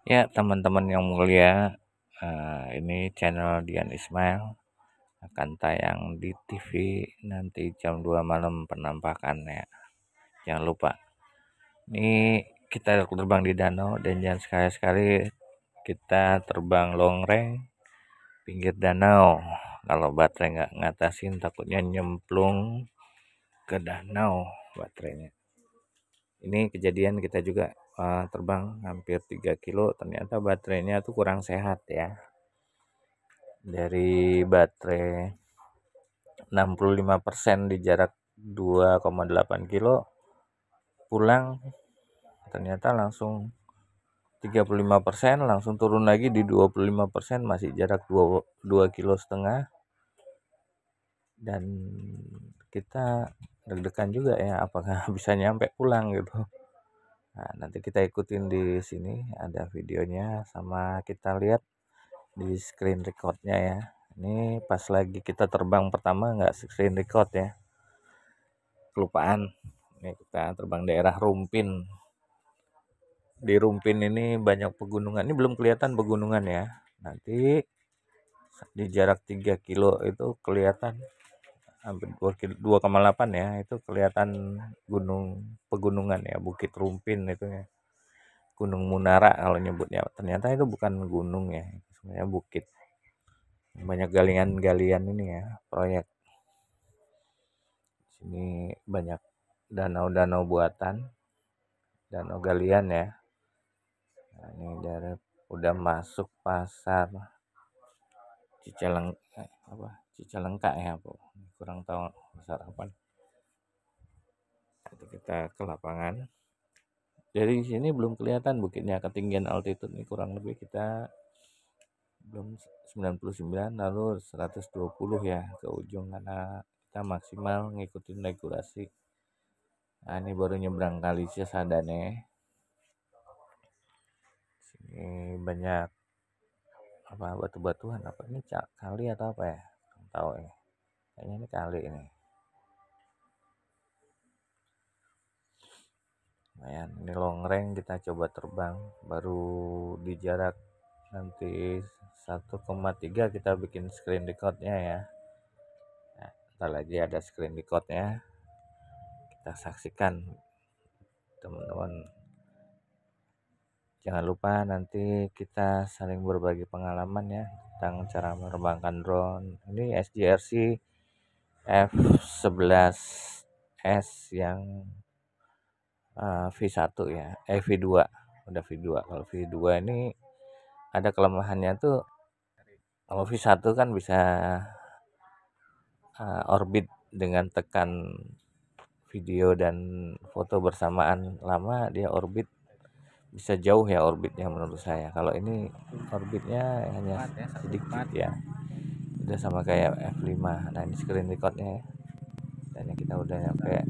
Ya, teman-teman yang mulia, ini channel Dian Ismail akan tayang di TV nanti jam 2 malam penampakannya. Jangan lupa. Ini kita terbang di danau dan jangan sekali-sekali kita terbang long range pinggir danau. Kalau baterai nggak ngatasin takutnya nyemplung ke danau baterainya. Ini kejadian kita juga terbang hampir 3 kilo, ternyata baterainya tuh kurang sehat ya. Dari baterai 65% di jarak 2,8 kilo, pulang ternyata langsung 35%, langsung turun lagi di 25%, masih jarak 2 kilo setengah. Dan kita deg-degan juga ya, apakah bisa nyampe pulang gitu. Nah, nanti kita ikutin di sini, ada videonya, sama kita lihat di screen recordnya ya. Ini pas lagi kita terbang pertama nggak screen record ya, kelupaan. Ini kita terbang daerah Rumpin. Di Rumpin ini banyak pegunungan, ini belum kelihatan pegunungan ya, nanti di jarak 3 kilo itu kelihatan, hampir 2,8 ya, itu kelihatan pegunungan ya, Bukit Rumpin itu ya. Gunung Munara kalau nyebutnya, ternyata itu bukan gunung ya, sebenarnya bukit. Banyak galian-galian ini ya, proyek. Sini banyak danau-danau buatan, danau galian ya. Nah, ini dari udah masuk pasar Cicalengka ya, Bu. Kurang tahu pasar apa. Nanti kita ke lapangan. Dari sini belum kelihatan bukitnya, ketinggian altitude ini kurang lebih kita belum 99, lalu 120 ya ke ujung, karena kita maksimal ngikutin regulasi. Nah, ini baru nyebrang kali Cisadane. Sini banyak batu-batuan, apa ini kali atau apa ya? Nggak tahu ya. Kayaknya ini kali ini. Lumayan, ini long range kita coba terbang, baru di jarak nanti 1,3 kita bikin screen recordnya ya. Nah, ntar lagi ada screen recordnya, kita saksikan teman-teman. Jangan lupa nanti kita saling berbagi pengalaman ya tentang cara menerbangkan drone. Ini SGRC F11S yang V1 ya, V2, udah V2. Kalau V2 ini ada kelemahannya tuh, kalau V1 kan bisa orbit dengan tekan video dan foto bersamaan lama, dia orbit bisa jauh ya orbitnya menurut saya. Kalau ini orbitnya hanya sedikit ya, udah sama kayak F5. Nah, ini screen recordnya ya, dan kita udah nyampe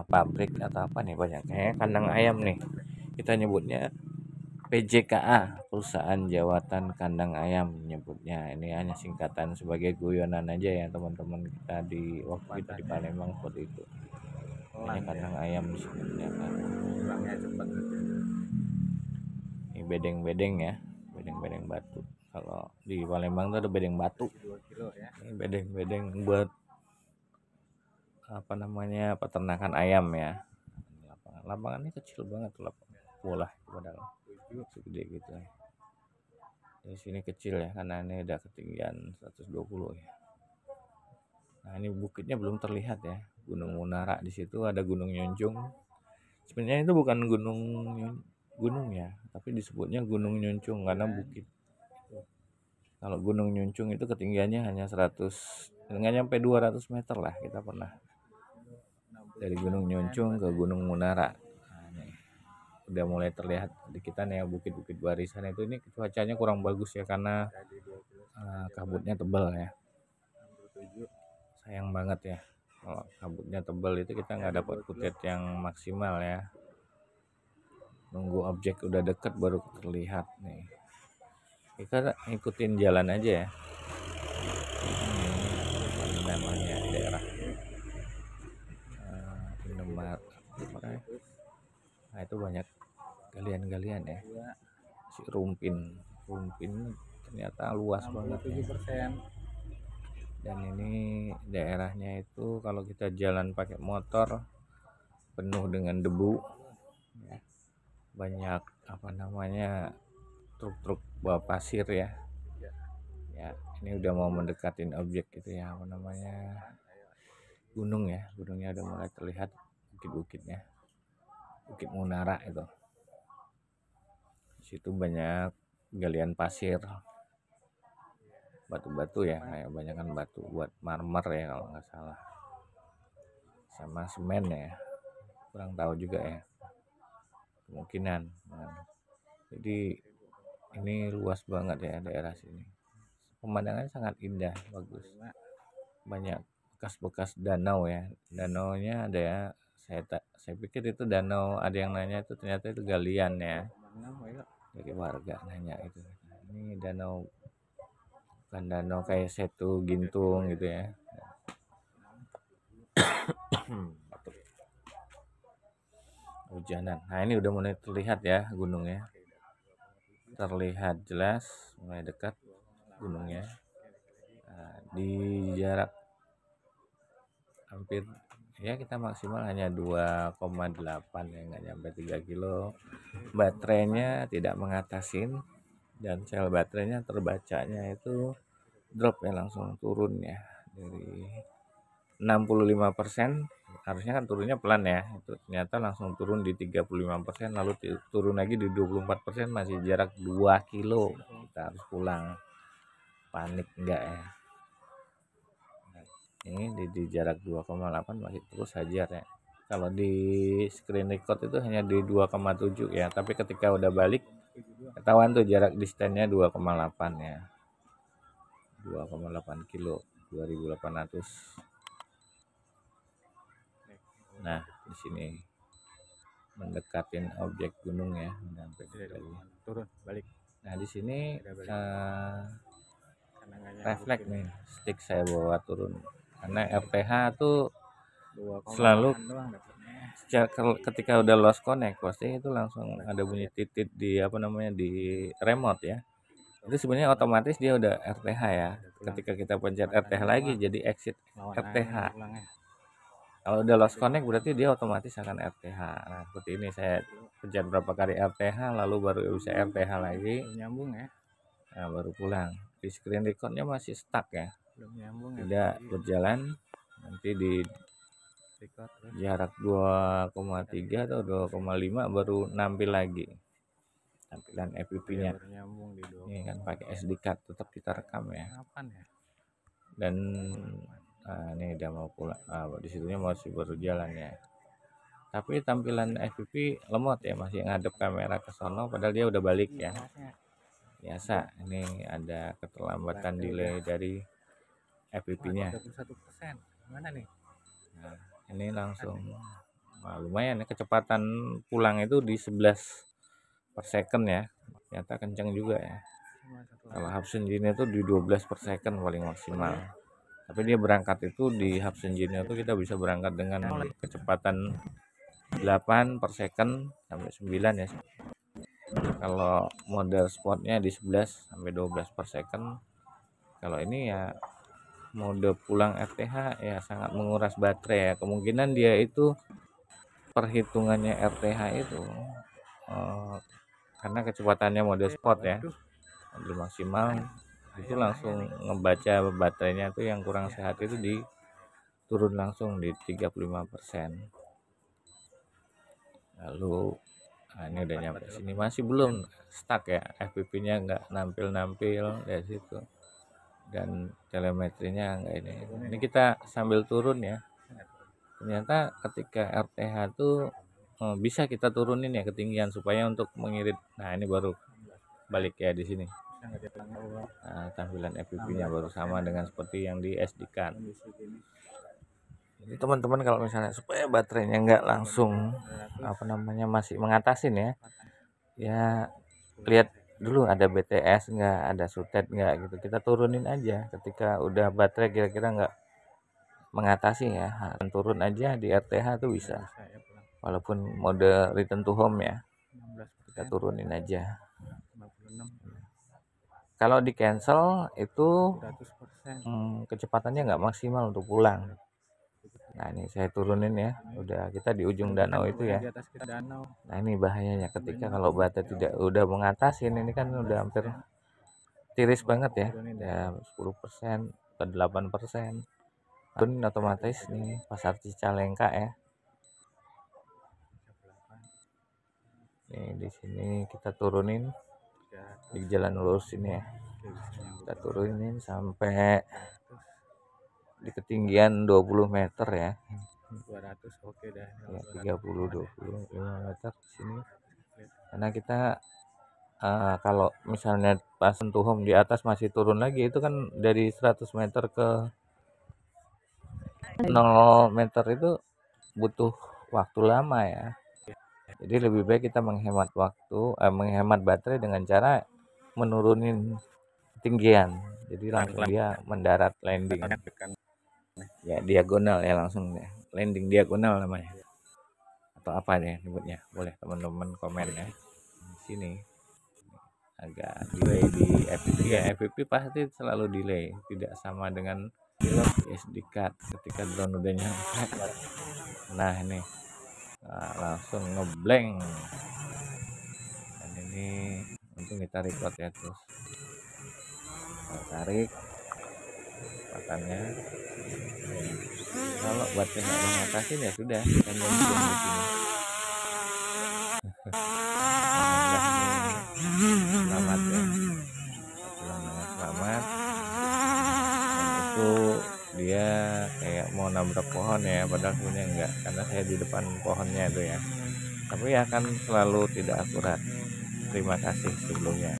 pabrik atau apa nih, banyak kayak kandang ayam nih, kita nyebutnya PJKA, perusahaan jawatan kandang ayam nyebutnya. Ini hanya singkatan sebagai guyonan aja ya teman-teman kita di waktu kita di Palembang seperti itu. Hanya kandang ayam disebutnya kan. Ini bedeng-bedeng ya, bedeng-bedeng batu. Kalau di Palembang tuh ada bedeng batu. Ini bedeng-bedeng buat peternakan ayam ya. Lapangan ini kecil banget tuh, lapangan bola padahal segede gitu ya. Di sini kecil ya, karena ini udah ketinggian 120 ya. Nah, ini bukitnya belum terlihat ya, Gunung Munara. Di situ ada Gunung Nyunjung. Sebenarnya itu bukan gunung ya, tapi disebutnya Gunung Nyunjung karena bukit. Kalau Gunung Nyunjung itu ketinggiannya hanya 100, nggak nyampe 200 meter lah. Kita pernah dari Gunung Nyunjung ke Gunung Munara. Nah, ini udah mulai terlihat di kita nih ya, bukit-bukit barisan itu. Ini cuacanya kurang bagus ya, karena kabutnya tebal ya. Sayang banget ya, kalau kabutnya tebal itu kita nggak dapat footage yang maksimal ya. Nunggu objek udah deket baru terlihat nih. Kita ikutin jalan aja ya. Ini namanya daerah Indomaret. Nah, itu banyak galian-galian ya, si rumpin ternyata luas banget ya. Dan ini daerahnya itu kalau kita jalan pakai motor penuh dengan debu ya. Banyak truk-truk bawa pasir ya. Ya, ini udah mau mendekatin objek gitu ya, gunung ya. Gunungnya udah mulai terlihat, bukit-bukitnya, Bukit Munara itu. Di situ banyak galian pasir, batu-batu ya, kayak banyakan batu buat marmer ya kalau nggak salah, sama semen ya, kurang tahu juga ya, kemungkinan. Jadi ini luas banget ya daerah sini, pemandangannya sangat indah, bagus, banyak bekas-bekas danau ya. Danaunya ada ya, saya pikir itu danau, ada yang nanya itu ternyata itu galian ya, dari warga nanya itu. Ini danau, bukan danau kayak Setu Gintung gitu ya. Hujanan. Nah, ini udah mulai terlihat ya gunungnya, terlihat jelas, mulai dekat gunungnya. Nah, di jarak hampir ya, kita maksimal hanya 2,8 ya, nggak nyampe 3 kilo. Baterainya tidak mengatasin, dan sel baterainya terbacanya itu drop ya, langsung turun ya, dari 65%, harusnya kan turunnya pelan ya, itu ternyata langsung turun di 35%, lalu turun lagi di 24%, masih jarak 2 kilo, kita harus pulang. Panik enggak ya? Ini di jarak 2,8 masih terus hajar ya. Kalau di screen record itu hanya di 2,7 ya, tapi ketika udah balik ketahuan tuh jarak distannya 2,8 ya, 2,8 kilo, 2800. Nah, di sini mendekatin objek gunung ya, turun balik. Nah, di sini refleks nih, stick saya bawa turun, karena RTH tuh selalu ketika udah lost connect pasti itu langsung ada bunyi titit di di remote ya. Itu sebenarnya otomatis dia udah RTH ya. Ketika kita pencet RTH lagi jadi exit RTH. Kalau udah lost connect berarti dia otomatis akan RTH. Nah, seperti ini saya pencet berapa kali RTH lalu baru bisa RTH lagi. Nyambung ya. Nah, baru pulang. Di screen recordnya masih stuck ya. Belum nyambung ya. Tidak berjalan. Nanti di jarak 2,3 atau 2,5 baru nampil lagi tampilan FPV-nya. Ini kan pakai SD card, tetap kita rekam ya. Dan ini udah mau pulang. Di situnya masih berjalan ya. Tapi tampilan FPV lemot ya, masih ngadep kamera ke sono padahal dia udah balik ya. Biasa, ini ada keterlambatan delay dari FPV-nya. Gimana nih? Nah, ini langsung lumayan ya, kecepatan pulang itu di 11 per second ya, ternyata kencang juga ya. Kalau Hubs engine itu di 12 per second paling maksimal, tapi dia berangkat itu di Hubs engine itu kita bisa berangkat dengan kecepatan 8 per second sampai 9 ya. Kalau mode sportnya di 11 sampai 12 per second. Kalau ini ya mode pulang RTH ya sangat menguras baterai ya. Kemungkinan dia itu perhitungannya RTH itu karena kecepatannya mode sport ya, mode maksimal itu langsung ngebaca baterainya tuh yang kurang sehat itu turun langsung di 35%. Lalu ini udah nyampe sini masih belum stuck ya, FPV-nya nggak nampil dari situ. Dan telemetrinya enggak ini kita sambil turun ya, ternyata ketika RTH tuh bisa kita turunin ya ketinggian supaya untuk mengirit. Nah, ini baru balik ya di sini. Nah, tampilan FPV-nya baru sama dengan seperti yang di SD card. Jadi teman-teman kalau misalnya supaya baterainya enggak langsung masih mengatasin ya lihat dulu ada BTS enggak, ada sutet enggak gitu, kita turunin aja. Ketika udah baterai kira-kira enggak mengatasi ya, turun aja di RTH tuh bisa, walaupun mode return to home ya. kita turunin aja. 56. Kalau di cancel itu 100%. kecepatannya nggak maksimal untuk pulang. Nah ini saya turunin ya, udah kita di ujung danau itu ya. Di atas kita danau. Nah ini bahayanya ketika kalau bata tidak udah mengatasin, ini kan udah hampir tiris banget ya, ya 10% ke 8%. Turunin otomatis nih pasar Cicalengka ya. Nih di sini kita turunin di jalan lurus ini ya. Kita turunin sampai di ketinggian 20 meter ya. 200 oke dah. Ya 30 25 meter di sini. Karena kita kalau misalnya pas sentuh di atas masih turun lagi, itu kan dari 100 meter ke 0 meter itu butuh waktu lama ya. Jadi lebih baik kita menghemat waktu, menghemat baterai dengan cara menurunin ketinggian. Jadi langsung dia mendarat landing. Ya diagonal ya, langsung ya. Landing diagonal namanya. Atau apa nih nyebutnya? Boleh teman-teman komen ya. Di sini agak delay di FPV ya. FPV pasti selalu delay, tidak sama dengan SD card ketika drone udah nyampe. Nah ini langsung ngeblank. Dan ini untung kita record ya, terus kita tarik pakannya. Kalau buat kena ngatasin ya sudah, kita nyambung di sini. Selamat ya, pulang dengan selamat. Dan itu dia kayak mau nabrak pohon ya, padahal sebenarnya enggak, karena saya di depan pohonnya itu ya. Tapi akan selalu tidak akurat. Terima kasih sebelumnya.